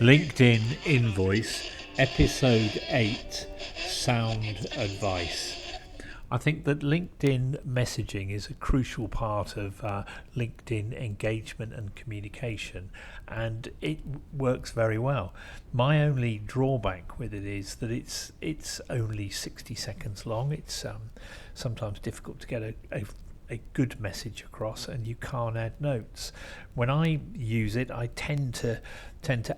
LinkedIn Invoice, Episode 8, Sound Advice. I think that LinkedIn messaging is a crucial part of LinkedIn engagement and communication, and it works very well. My only drawback with it is that it's only 60 seconds long. It's sometimes difficult to get a good message across, and you can't add notes. When I use it, I tend to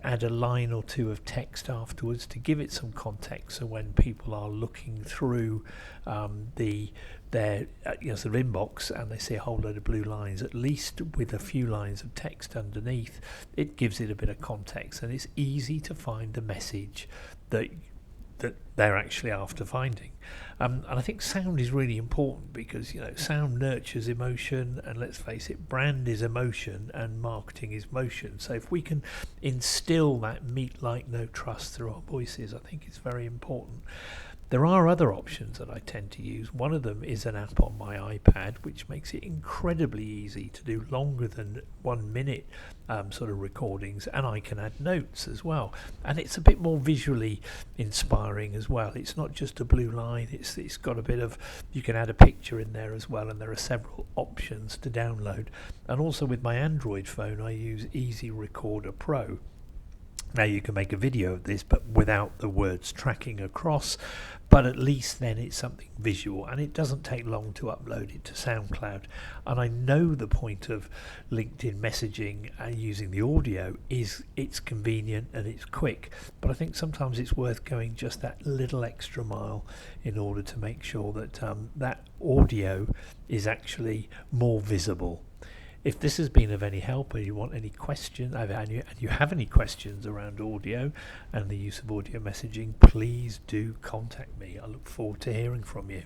add a line or two of text afterwards to give it some context, so when people are looking through their sort of inbox and they see a whole load of blue lines, at least with a few lines of text underneath, it gives it a bit of context, and it's easy to find the message that they're actually after finding. And I think sound is really important because sound nurtures emotion, and let's face it, brand is emotion and marketing is motion. So if we can instill that meet, like, know, trust through our voices, I think it's very important. There are other options that I tend to use. One of them is an app on my iPad, which makes it incredibly easy to do longer than 1 minute sort of recordings, and I can add notes as well. And it's a bit more visually inspiring as well. It's not just a blue line, it's got a bit of, you can add a picture in there as well, and there are several options to download. And also with my Android phone, I use Easy Recorder Pro. Now you can make a video of this, but without the words tracking across, but at least then it's something visual, and it doesn't take long to upload it to SoundCloud. And I know the point of LinkedIn messaging and using the audio is it's convenient and it's quick, but I think sometimes it's worth going just that little extra mile in order to make sure that that audio is actually more visible. If this has been of any help, or you want any questions, and you have any questions around audio and the use of audio messaging, please do contact me. I look forward to hearing from you.